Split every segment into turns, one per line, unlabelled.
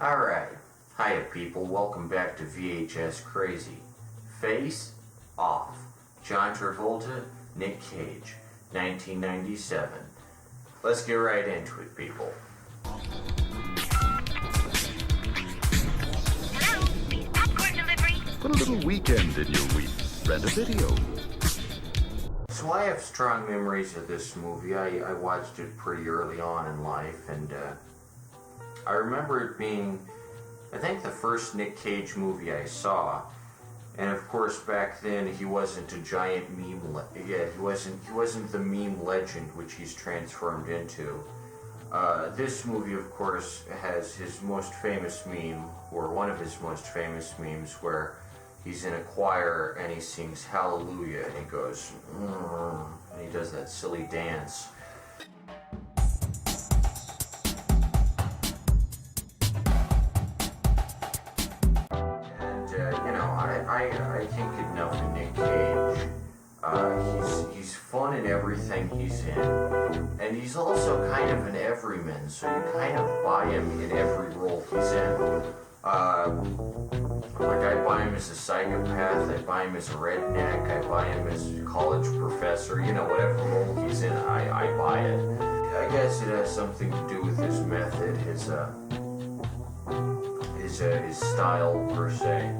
Alright, hiya people, welcome back to VHS Crazy. Face Off. John Travolta, Nick Cage, 1997. Let's get right into it, people.
Hello? Popcorn delivery.
Put a little weekend in your week. Rent a video.
So I have strong memories of this movie. I watched it pretty early on in life, and I remember it being, I think, the first Nick Cage movie I saw. And of course, back then he wasn't a giant meme. He wasn't the meme legend which he's transformed into. This movie, of course, has his most famous meme, or one of his most famous memes, where he's in a choir and he sings Hallelujah and he goes, and he does that silly dance. I can't get enough of Nick Cage. He's fun in everything he's in, and he's also kind of an everyman, so you kind of buy him in every role he's in. I buy him as a psychopath, I buy him as a redneck, I buy him as a college professor, whatever role he's in, I buy it. I guess it has something to do with his method, his style per se.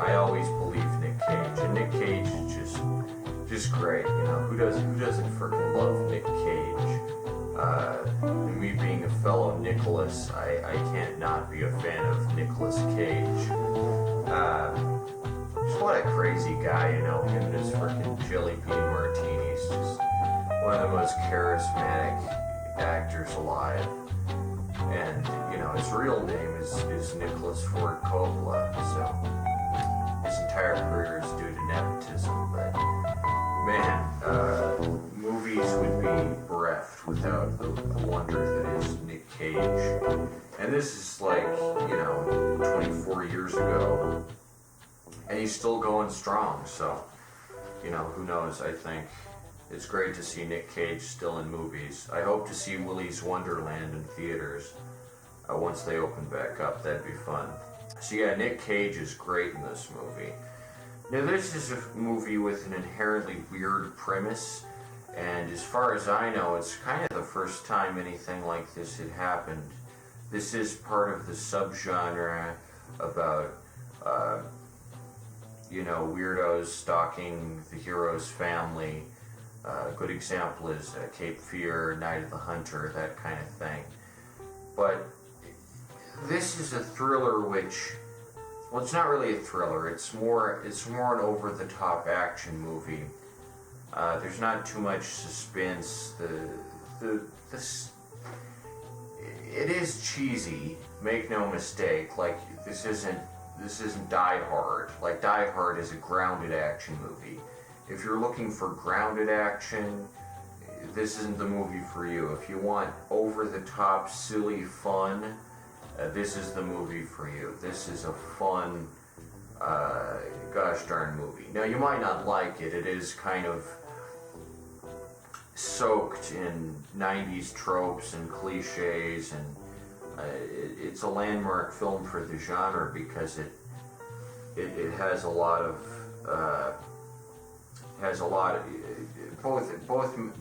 I always believe Nick Cage, and Nick Cage is just great. Who doesn't freaking love Nick Cage? Me being a fellow Nicholas, I can't not be a fan of Nicolas Cage. Just what a crazy guy, him and his freaking jelly bean martinis, just one of the most charismatic actors alive. And, his real name is Nicholas Ford Coppola, so his entire career is due to nepotism, but, man, movies would be bereft without the wonder that is Nick Cage. And this is 24 years ago, and he's still going strong, so, who knows, I think. It's great to see Nick Cage still in movies. I hope to see Willy's Wonderland in theaters once they open back up. That'd be fun. So yeah, Nick Cage is great in this movie. Now this is a movie with an inherently weird premise, and as far as I know, it's kind of the first time anything like this had happened. This is part of the subgenre about weirdos stalking the hero's family. A good example is Cape Fear, Night of the Hunter, that kind of thing. But this is a thriller which, well, it's not really a thriller. It's more an over-the-top action movie. There's not too much suspense. It is cheesy. Make no mistake. This isn't Die Hard. Die Hard is a grounded action movie. If you're looking for grounded action, this isn't the movie for you. If you want over-the-top, silly fun, this is the movie for you. This is a fun, gosh darn movie. Now, you might not like it. It is kind of soaked in 90s tropes and cliches, and it's a landmark film for the genre because it has a lot of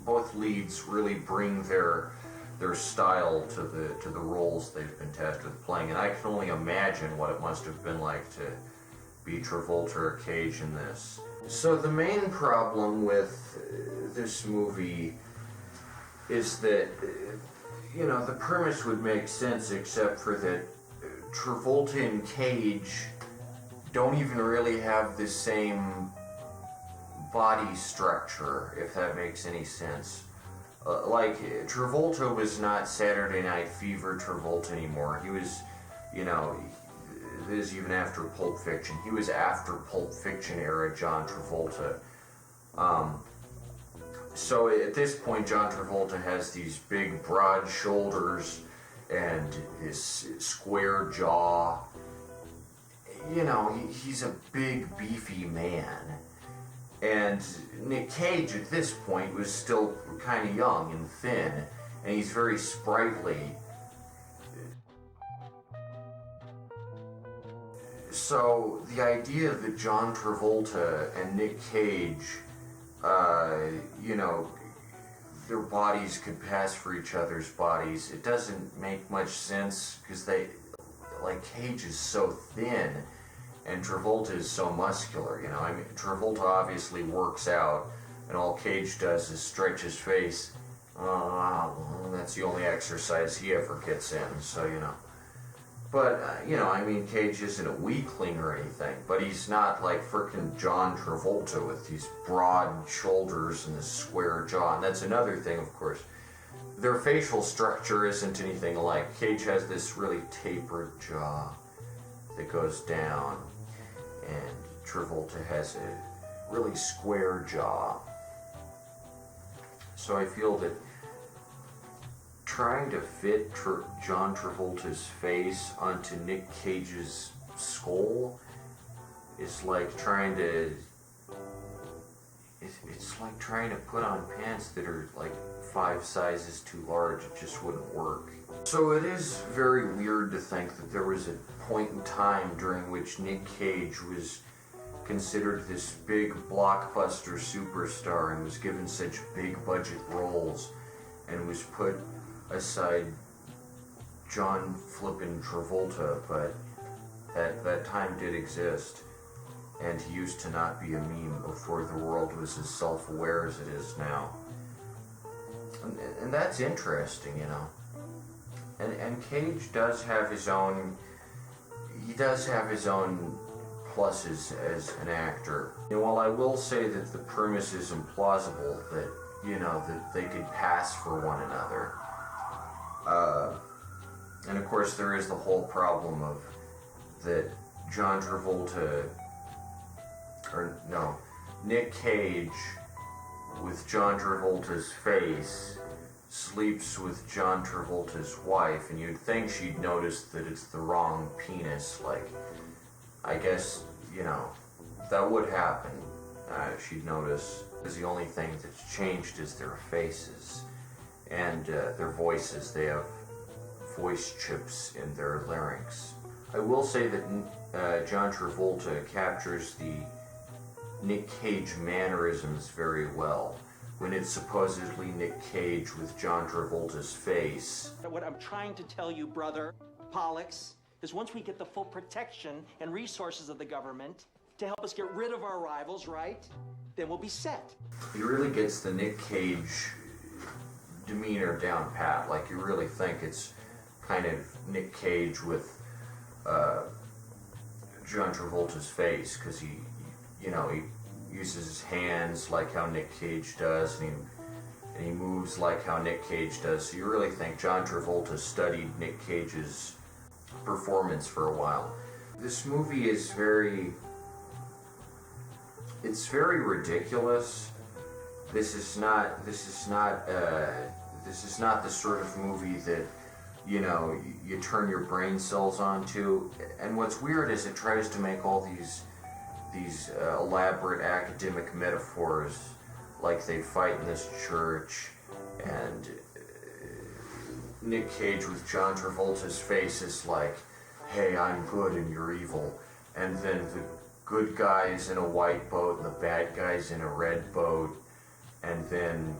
both leads really bring their style to the roles they've been tasked with playing, and I can only imagine what it must have been like to be Travolta or Cage in this. So the main problem with this movie is that the premise would make sense, except for that Travolta and Cage don't even really have the same body structure, if that makes any sense. Travolta was not Saturday Night Fever Travolta anymore. He was, this is even after Pulp Fiction. He was after Pulp Fiction era John Travolta. So at this point, John Travolta has these big, broad shoulders and his square jaw. He's a big, beefy man. And Nick Cage at this point was still kind of young and thin, and he's very sprightly. So the idea that John Travolta and Nick Cage, you know, their bodies could pass for each other's bodies, it doesn't make much sense because Cage is so thin and Travolta is so muscular, you know. I mean, Travolta obviously works out and all Cage does is stretch his face. That's the only exercise he ever gets in, so, you know. But, you know, I mean, Cage isn't a weakling or anything, but he's not like frickin' John Travolta with these broad shoulders and this square jaw. And that's another thing, of course. Their facial structure isn't anything alike. Cage has this really tapered jaw that goes down, and Travolta has a really square jaw. So I feel that trying to fit John Travolta's face onto Nick Cage's skull is like trying to... It's like trying to put on pants that are like 5 sizes too large. It just wouldn't work. So it is very weird to think that there was a point in time during which Nick Cage was considered this big blockbuster superstar and was given such big budget roles and was put aside John flippin' Travolta, but that time did exist, and he used to not be a meme before the world was as self-aware as it is now. And that's interesting, you know. And Cage does have his own, he does have his own pluses as an actor. And while I will say that the premise is implausible, that, you know, that they could pass for one another, and of course there is the whole problem of that John Travolta, or no, Nick Cage with John Travolta's face sleeps with John Travolta's wife, and you'd think she'd notice that it's the wrong penis. Like, I guess, you know, that would happen. She'd notice, because the only thing that's changed is their faces and their voices. They have voice chips in their larynx. I will say that John Travolta captures the Nick Cage mannerisms very well. When it's supposedly Nick Cage with John Travolta's face.
What I'm trying to tell you, brother Pollux, is once we get the full protection and resources of the government to help us get rid of our rivals, right? Then we'll be set.
He really gets the Nick Cage demeanor down pat. Like, you really think it's kind of Nick Cage with John Travolta's face, because he uses his hands like how Nick Cage does, and he moves like how Nick Cage does. So you really think John Travolta studied Nick Cage's performance for a while. This movie is very ridiculous. This is not the sort of movie that, you know, you turn your brain cells onto. And what's weird is it tries to make all these elaborate academic metaphors, like they fight in this church, and Nick Cage with John Travolta's face is like, hey, I'm good and you're evil, and then the good guy's in a white boat and the bad guy's in a red boat, and then,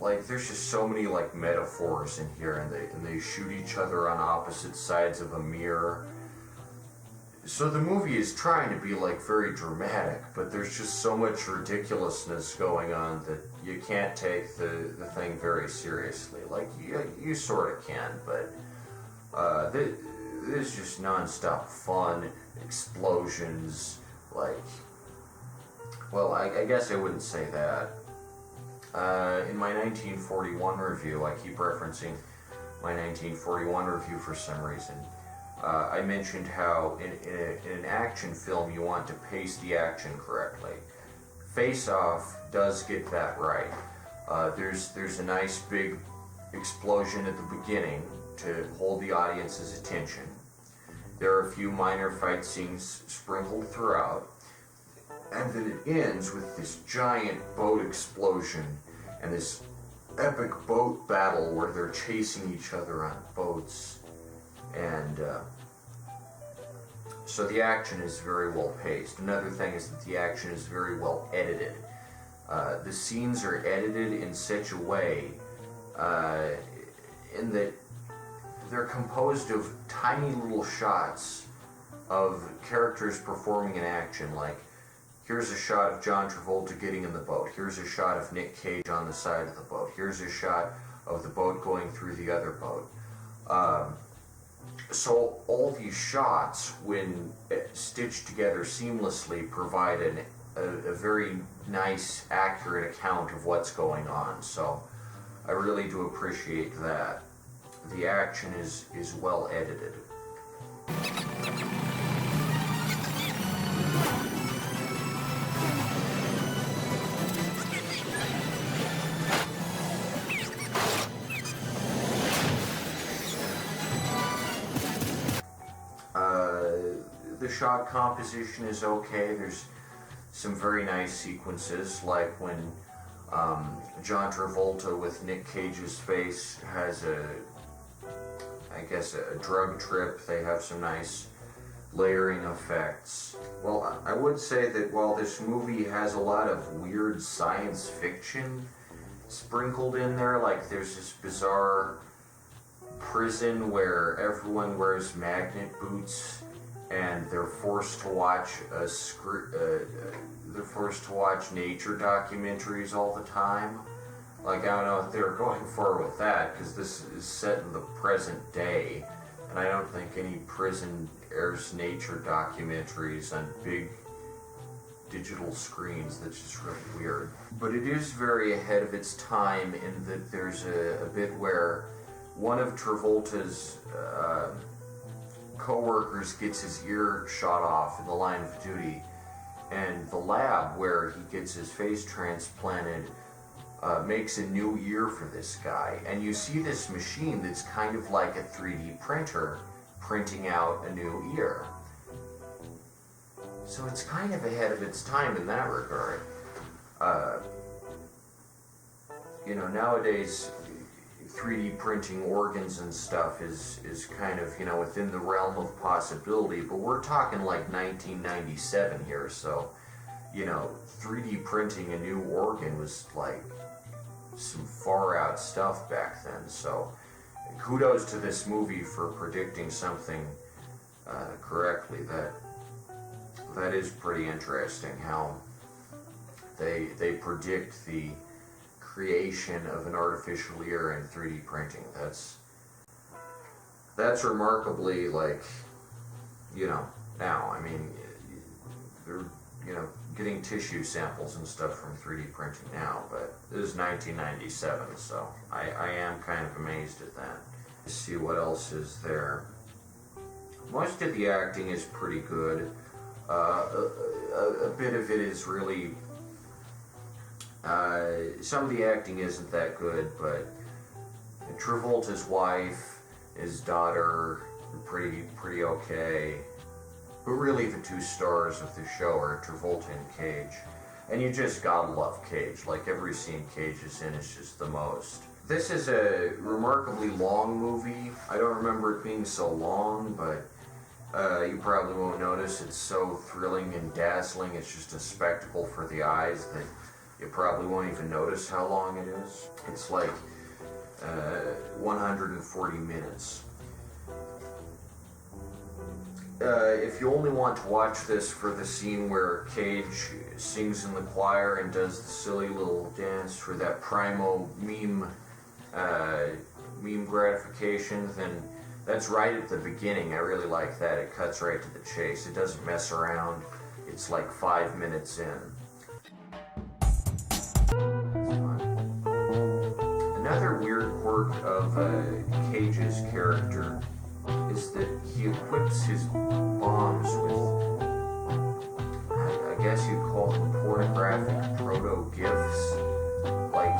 like, there's just so many, like, metaphors in here, and they shoot each other on opposite sides of a mirror. So the movie is trying to be, like, very dramatic, but there's just so much ridiculousness going on that you can't take the thing very seriously. Like, you sort of can, but this is just non-stop fun, explosions, like, well, I guess I wouldn't say that. In my 1941 review, I keep referencing my 1941 review for some reason. I mentioned how in an action film you want to pace the action correctly. Face Off does get that right. There's a nice big explosion at the beginning to hold the audience's attention. There are a few minor fight scenes sprinkled throughout, and then it ends with this giant boat explosion and this epic boat battle where they're chasing each other on boats. And So the action is very well paced. Another thing is that the action is very well edited. The scenes are edited in such a way in that they're composed of tiny little shots of characters performing an action. Like, here's a shot of John Travolta getting in the boat. Here's a shot of Nick Cage on the side of the boat. Here's a shot of the boat going through the other boat. So all these shots, when stitched together seamlessly, provide a very nice, accurate account of what's going on. So I really do appreciate that. The action is well edited. The shot composition is okay. There's some very nice sequences, like when John Travolta with Nick Cage's face has a drug trip. They have some nice layering effects. Well, I would say that while this movie has a lot of weird science fiction sprinkled in there, like there's this bizarre prison where everyone wears magnet boots and they're forced to watch nature documentaries all the time. Like, I don't know if they're going forward with that, because this is set in the present day, and I don't think any prison airs nature documentaries on big digital screens. That's just really weird. But it is very ahead of its time in that there's a bit where one of Travolta's co-workers gets his ear shot off in the line of duty, and the lab where he gets his face transplanted makes a new ear for this guy. And you see this machine that's kind of like a 3D printer printing out a new ear. So it's kind of ahead of its time in that regard. Nowadays 3D printing organs and stuff is kind of, within the realm of possibility, but we're talking like 1997 here, so, 3D printing a new organ was like some far out stuff back then. So kudos to this movie for predicting something correctly. That is pretty interesting how they predict the creation of an artificial ear in 3D printing. That's remarkably, like, now, I mean, they're, getting tissue samples and stuff from 3D printing now, but this is 1997, so I am kind of amazed at that. Let's see what else is there. Most of the acting is pretty good. A bit of it is really, some of the acting isn't that good, but Travolta's wife, his daughter, pretty okay. But really the two stars of the show are Travolta and Cage. And you just gotta love Cage. Like, every scene Cage is in is just the most. This is a remarkably long movie. I don't remember it being so long, but you probably won't notice. It's so thrilling and dazzling. It's just a spectacle for the eyes that you probably won't even notice how long it is. It's like 140 minutes. If you only want to watch this for the scene where Cage sings in the choir and does the silly little dance for that primo meme gratification, then that's right at the beginning. I really like that. It cuts right to the chase. It doesn't mess around. It's like 5 minutes in. Another weird quirk of Cage's character is that he equips his bombs with, I guess you'd call them pornographic proto-gifts, like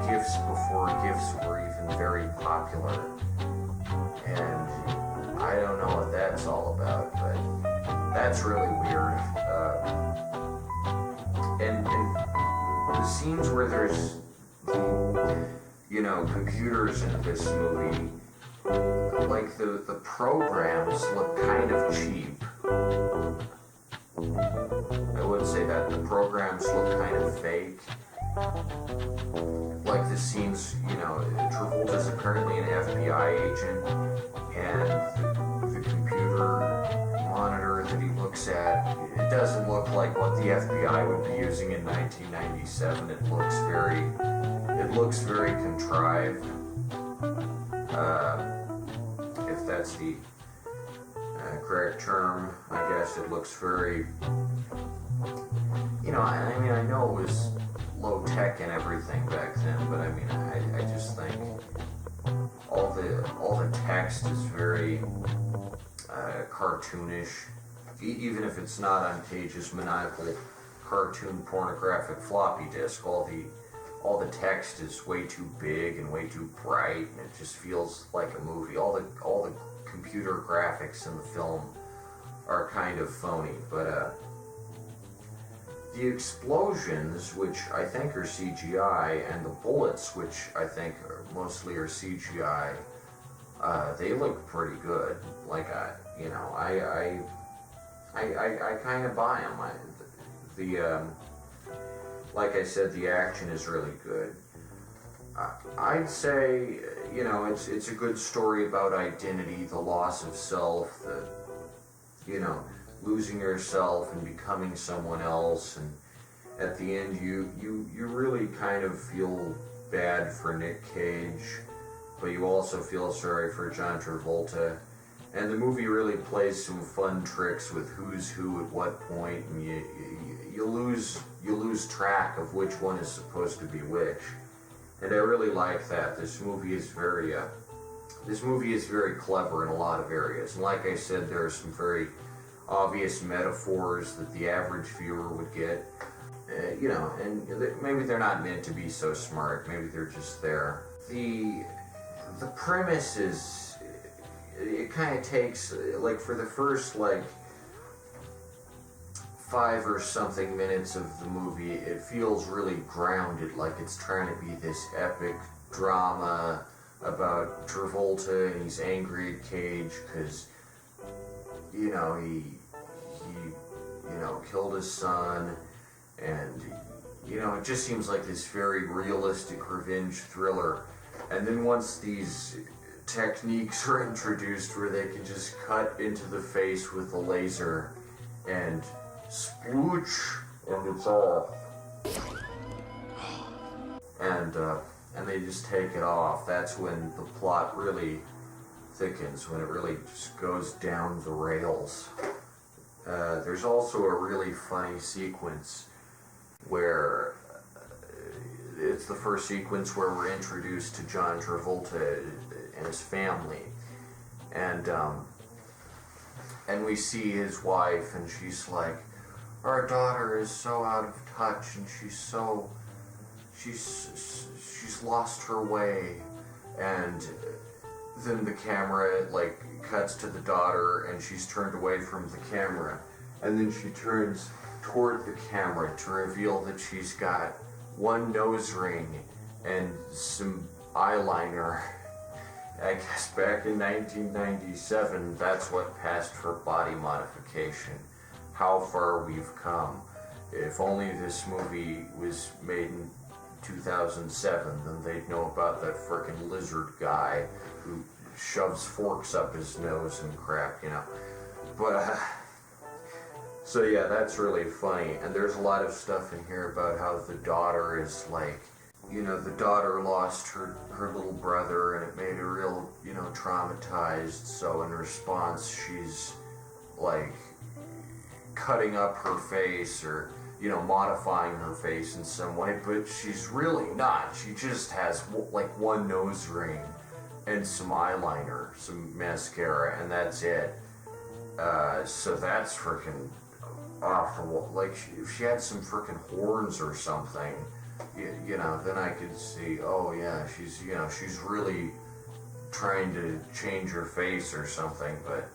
gifts before gifts were even very popular. And I don't know what that's all about, but that's really weird. And the scenes where there's, computers in this movie, like the programs look kind of cheap. I would say that the programs look kind of fake. Like the scenes, Travolta's apparently an FBI agent, and the computer monitor that he looks at, it doesn't look like what the FBI would be using in 1997. It looks very contrived. If that's the correct term, I guess it looks very, I know it was low tech and everything back then, but I just think all the text is very cartoonish, even if it's not on Cage's maniacal cartoon pornographic floppy disk. All the text is way too big and way too bright, and it just feels like a movie. All the computer graphics in the film are kind of phony, but the explosions, which I think are CGI, and the bullets, which I think mostly are CGI, they look pretty good. Like I kind of buy them. Like I said, the action is really good. I'd say, it's a good story about identity, the loss of self, losing yourself and becoming someone else, and at the end you really kind of feel bad for Nick Cage, but you also feel sorry for John Travolta. And the movie really plays some fun tricks with who's who at what point, and you lose track of which one is supposed to be which. And I really like that. This movie is very clever in a lot of areas. And like I said, there are some very obvious metaphors that the average viewer would get. And maybe they're not meant to be so smart. Maybe they're just there. The premise is, it kind of takes, like, for the first, 5 or something minutes of the movie, it feels really grounded, like it's trying to be this epic drama about Travolta, and he's angry at Cage because, he killed his son, and, it just seems like this very realistic revenge thriller. And then once these techniques are introduced where they can just cut into the face with a laser and splooch, and it's off. And they just take it off. That's when the plot really thickens, when it really just goes down the rails. There's also a really funny sequence where it's the first sequence where we're introduced to John Travolta and his family, and we see his wife, and she's like, our daughter is so out of touch, and she's lost her way. And then the camera cuts to the daughter, and she's turned away from the camera, and then she turns toward the camera to reveal that she's got one nose ring and some eyeliner. I guess back in 1997, that's what passed for body modification. How far we've come. If only this movie was made in 2007, then they'd know about that frickin' lizard guy who shoves forks up his nose and crap, But, so yeah, that's really funny. And there's a lot of stuff in here about how the daughter is the daughter lost her little brother, and it made her real, traumatized. So in response, she's cutting up her face, or modifying her face in some way, but she's really not. She just has one nose ring and some eyeliner, some mascara, and that's it. So that's freaking awful. If she had some freaking horns or something, then I could see, oh yeah, she's really trying to change her face or something, but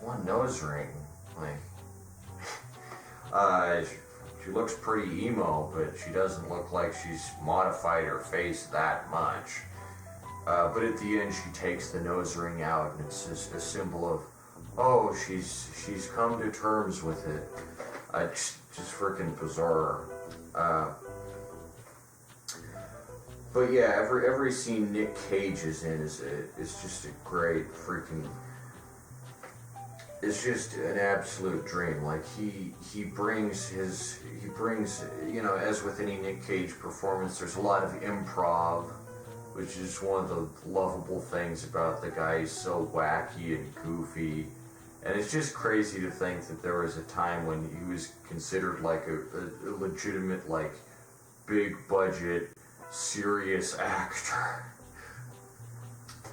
one nose ring, she looks pretty emo, but she doesn't look like she's modified her face that much. But at the end, she takes the nose ring out, and it's just a symbol of oh, she's come to terms with it. Just freaking bizarre. But yeah, every scene Nick Cage is in is just a great freaking. It's just an absolute dream. Like he brings, you know, as with any Nick Cage performance, there's a lot of improv, which is one of the lovable things about the guy. He's so wacky and goofy. And it's just crazy to think that there was a time when he was considered like a legitimate, like, big budget, serious actor.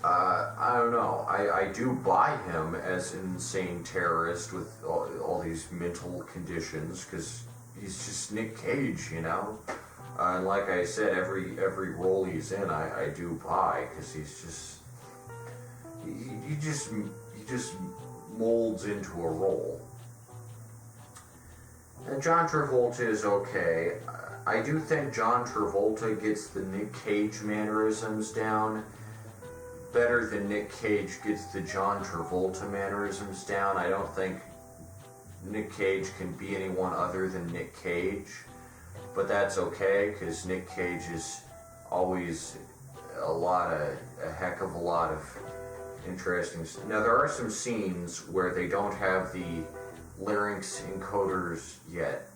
I don't know. I do buy him as an insane terrorist with all these mental conditions, because he's just Nick Cage, you know? And like I said, every role he's in, I do buy, because he's just... He just molds into a role. And John Travolta is okay. I do think John Travolta gets the Nick Cage mannerisms down better than Nick Cage gets the John Travolta mannerisms down. I don't think Nick Cage can be anyone other than Nick Cage, but that's okay, because Nick Cage is always a heck of a lot of interesting. Now, there are some scenes where they don't have the larynx encoders yet,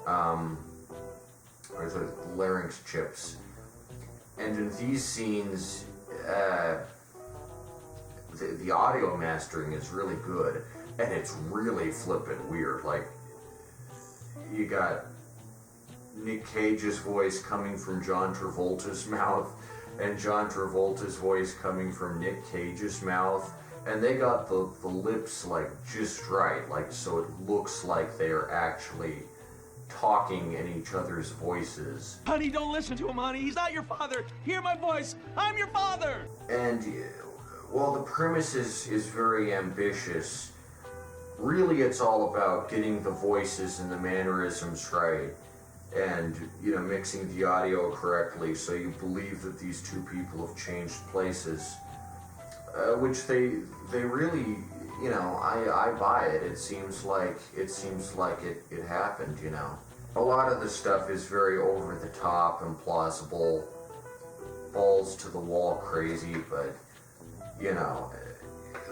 or the larynx chips, and in these scenes, the audio mastering is really good, and it's really flippin' weird. Like, you got Nick Cage's voice coming from John Travolta's mouth, and John Travolta's voice coming from Nick Cage's mouth, and they got the lips, like, just right, like, so it looks like they're actually talking in each other's voices.
Honey, don't listen to him, honey. He's not your father. Hear my voice. I'm your father.
And, well, the premise is very ambitious. Really, it's all about getting the voices and the mannerisms right, and, you know, mixing the audio correctly so you believe that these two people have changed places, which they really, you know, I buy it. It seems like it happened, you know. A lot of the stuff is very over the top and plausible, balls to the wall crazy, but, you know,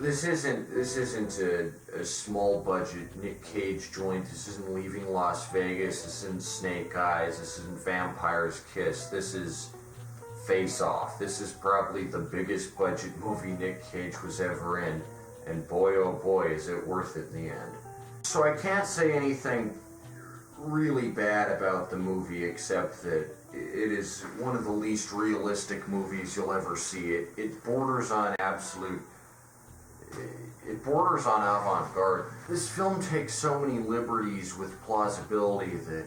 this isn't a small budget Nick Cage joint. This isn't Leaving Las Vegas. This isn't Snake Eyes. This isn't Vampire's Kiss. This is Face Off. This is probably the biggest budget movie Nick Cage was ever in, and boy oh boy is it worth it in the end. So I can't say anything really bad about the movie, except that it is one of the least realistic movies you'll ever see. It borders on avant-garde. This film takes so many liberties with plausibility that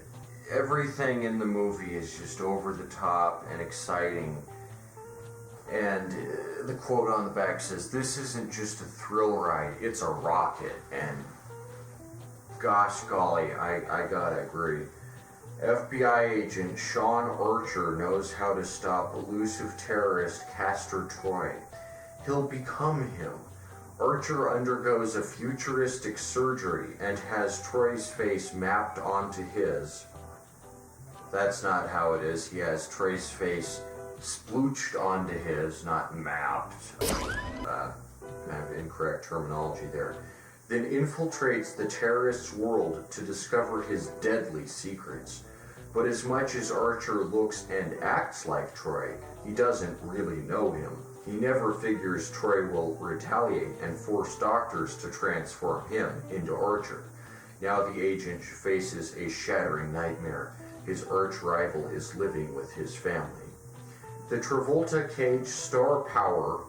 everything in the movie is just over the top and exciting. And the quote on the back says, "This isn't just a thrill ride, it's a rocket." And gosh golly, I gotta agree. FBI agent Sean Archer knows how to stop elusive terrorist Castor Troy. He'll become him. Archer undergoes a futuristic surgery and has Troy's face mapped onto his. That's not how it is. He has Troy's face splooched onto his, not mapped. Kind of incorrect terminology there. Then infiltrates the terrorist's world to discover his deadly secrets. But as much as Archer looks and acts like Troy, he doesn't really know him. He never figures Troy will retaliate and force doctors to transform him into Archer. Now the agent faces a shattering nightmare. His arch-rival is living with his family. The Travolta-Cage star power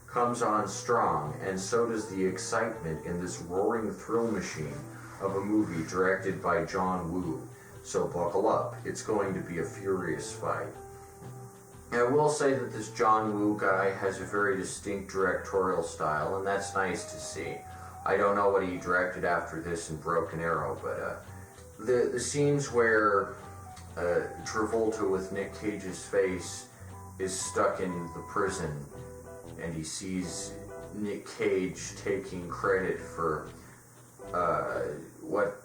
comes on strong, and so does the excitement in this roaring thrill machine of a movie directed by John Woo. So buckle up, it's going to be a furious fight. And I will say that this John Woo guy has a very distinct directorial style, and that's nice to see. I don't know what he directed after this in Broken Arrow, but the scenes where Travolta with Nick Cage's face is stuck in the prison, and he sees Nick Cage taking credit for what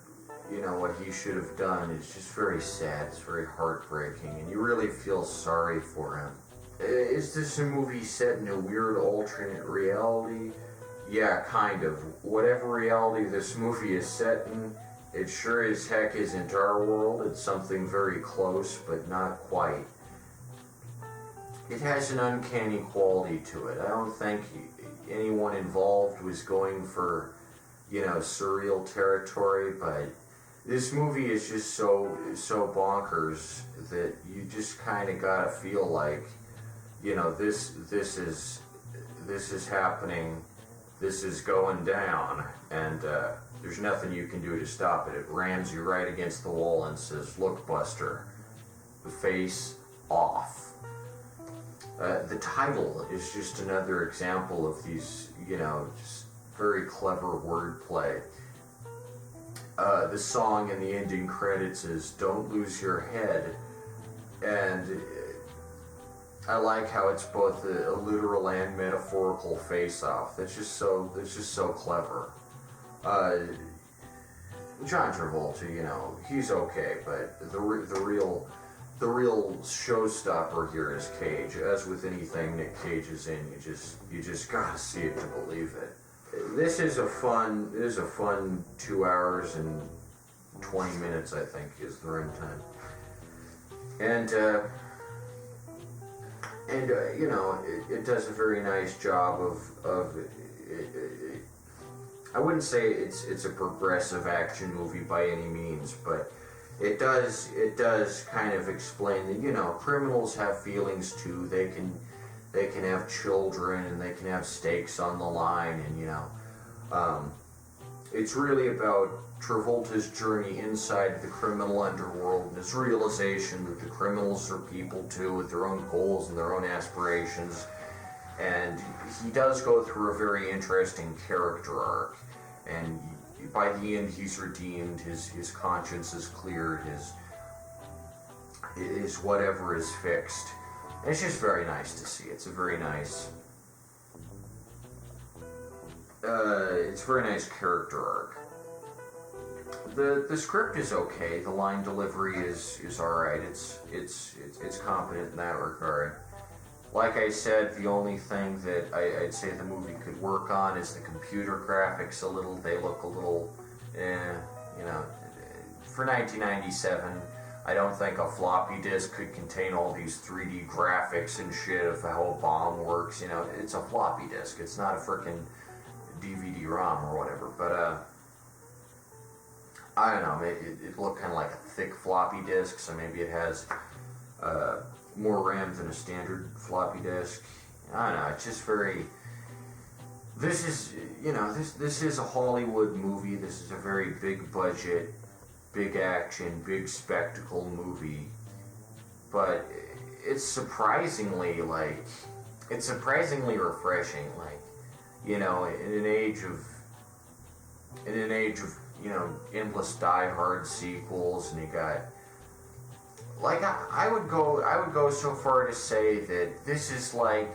he should have done is just very sad. It's very heartbreaking, and you really feel sorry for him. Is this a movie set in a weird alternate reality? Yeah, kind of. Whatever reality this movie is set in, it sure as heck isn't our world. It's something very close, but not quite. It has an uncanny quality to it. I don't think anyone involved was going for, surreal territory, but this movie is just so bonkers that you just kind of gotta feel like, this is happening, this is going down, and there's nothing you can do to stop it. It rams you right against the wall and says, "Look, Buster, face off." The title is just another example of these, just very clever wordplay. The song in the ending credits is "Don't Lose Your Head," and I like how it's both a literal and metaphorical face-off. That's just so clever. John Travolta, he's okay, but the real showstopper here is Cage. As with anything Nick Cage is in, you just gotta see it to believe it. This is a fun 2 hours and 20 minutes, I think, is the runtime. And it does a very nice job of I wouldn't say it's a progressive action movie by any means, but it does kind of explain that, criminals have feelings too. They can have children, and they can have stakes on the line, and it's really about Travolta's journey inside the criminal underworld and his realization that the criminals are people too, with their own goals and their own aspirations. And he does go through a very interesting character arc, and by the end he's redeemed, his conscience is cleared, his whatever is fixed. And it's just very nice to see. It's a very nice character arc. The script is okay. The line delivery is alright. It's competent in that regard. Like I said, the only thing that I'd say the movie could work on is the computer graphics They look a little, for 1997, I don't think a floppy disk could contain all these 3D graphics and shit of how a bomb works. It's a floppy disk. It's not a frickin' DVD-ROM or whatever. But, I don't know, it looked kind of like a thick floppy disk, so maybe it has more RAM than a standard floppy disk. I don't know, it's just very... This is a Hollywood movie. This is a very big budget, big action, big spectacle movie. But it's surprisingly refreshing. In an age of endless die-hard sequels, and you got, I would go so far to say that this is 1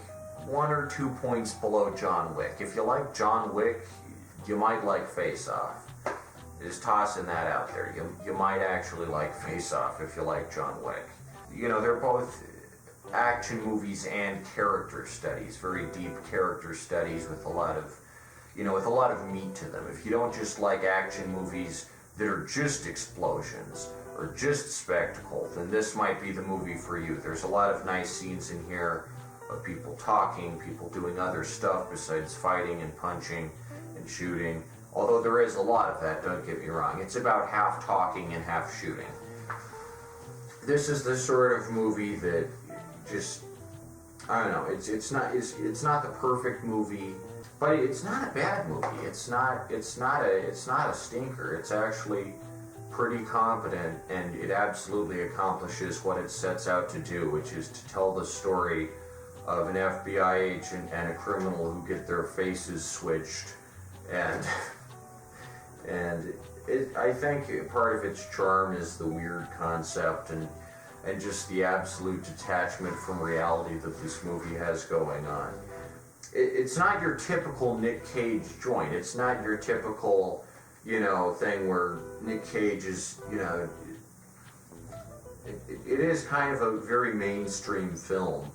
or 2 points below John Wick. If you like John Wick, you might like Face Off. Just tossing that out there. You might actually like Face Off if you like John Wick. They're both action movies and character studies, very deep character studies with a lot of meat to them. If you don't just like action movies that are just explosions or just spectacle, then this might be the movie for you. There's a lot of nice scenes in here of people talking, people doing other stuff besides fighting and punching and shooting. Although there is a lot of that, don't get me wrong. It's about half talking and half shooting. This is the sort of movie that just, I don't know, it's not the perfect movie, but it's not a bad movie. It's not a stinker. It's actually pretty competent, and it absolutely accomplishes what it sets out to do, which is to tell the story of an FBI agent and a criminal who get their faces switched, and I think part of its charm is the weird concept and just the absolute detachment from reality that this movie has going on. it's not your typical Nick Cage joint. It's not your typical, thing where Nick Cage is, it is kind of a very mainstream film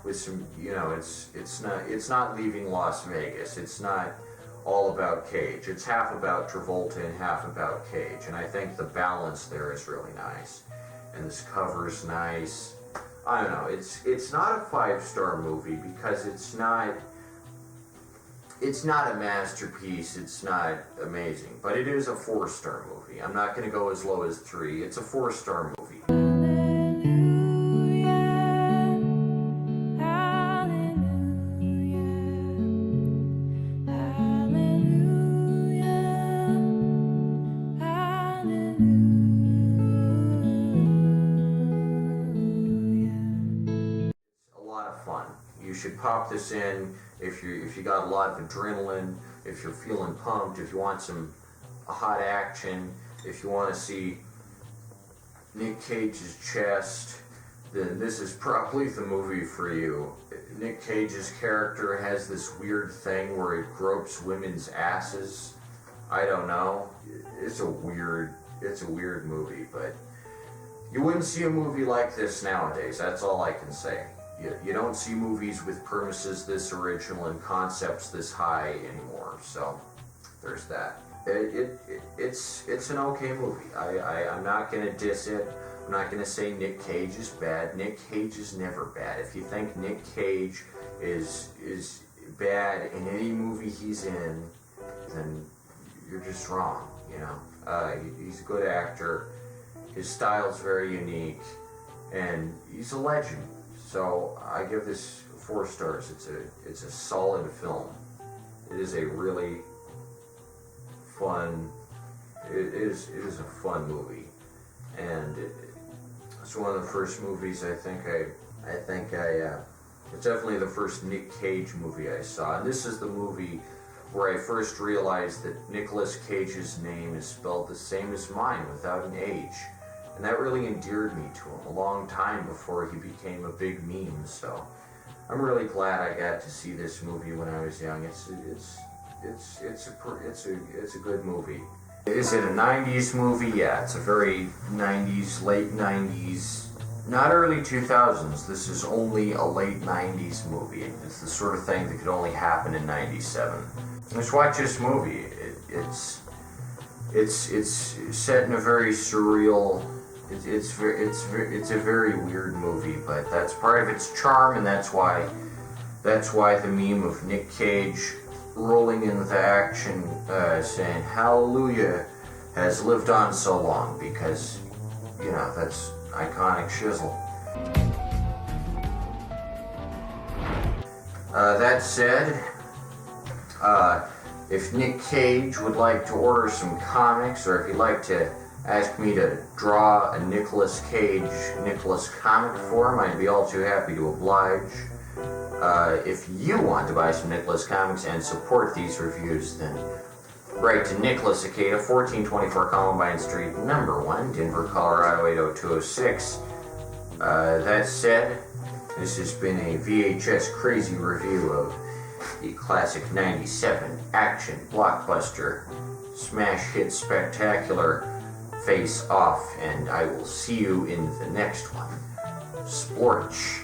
with some, it's not Leaving Las Vegas. It's not all about Cage. It's half about Travolta and half about Cage, and I think the balance there is really nice. And this cover's nice. I don't know. It's not a 5-star movie because it's not a masterpiece. It's not amazing, but it is a 4-star movie. I'm not going to go as low as 3. It's a 4-star movie. Fun. You should pop this in if you got a lot of adrenaline, if you're feeling pumped, if you want some hot action, if you want to see Nick Cage's chest, then this is probably the movie for you. Nick Cage's character has this weird thing where he gropes women's asses. I don't know. It's a weird movie, but you wouldn't see a movie like this nowadays. That's all I can say. You don't see movies with premises this original and concepts this high anymore, so there's that. It's an okay movie. I'm not going to diss it. I'm not going to say Nick Cage is bad. Nick Cage is never bad. If you think Nick Cage is bad in any movie he's in, then you're just wrong, He's a good actor. His style's very unique, and he's a legend. So I give this 4 stars. It's a solid film. It is a really fun. It is a fun movie, and it's one of the first movies it's definitely the first Nick Cage movie I saw, and this is the movie where I first realized that Nicolas Cage's name is spelled the same as mine without an H. And that really endeared me to him a long time before he became a big meme. So I'm really glad I got to see this movie when I was young. It's a good movie. Is it a 90s movie? Yeah, it's a very 90s, late 90s, not early 2000s. This is only a late 90s movie. It's the sort of thing that could only happen in 97. Let's watch this movie. It's set in a very surreal. It's a very weird movie, but that's part of its charm, and that's why the meme of Nick Cage rolling into the action, saying "Hallelujah" has lived on so long, because that's iconic shizzle. That said, if Nick Cage would like to order some comics, or if he'd like to ask me to draw a Nicolas comic for him, I'd be all too happy to oblige. If you want to buy some Nicolas comics and support these reviews, then write to Nicholas Acada, 1424 Columbine Street, number 1, Denver, Colorado 80206. That said, this has been a VHS Crazy review of the classic 97 action blockbuster smash hit spectacular Face Off, and I will see you in the next one. Splorch.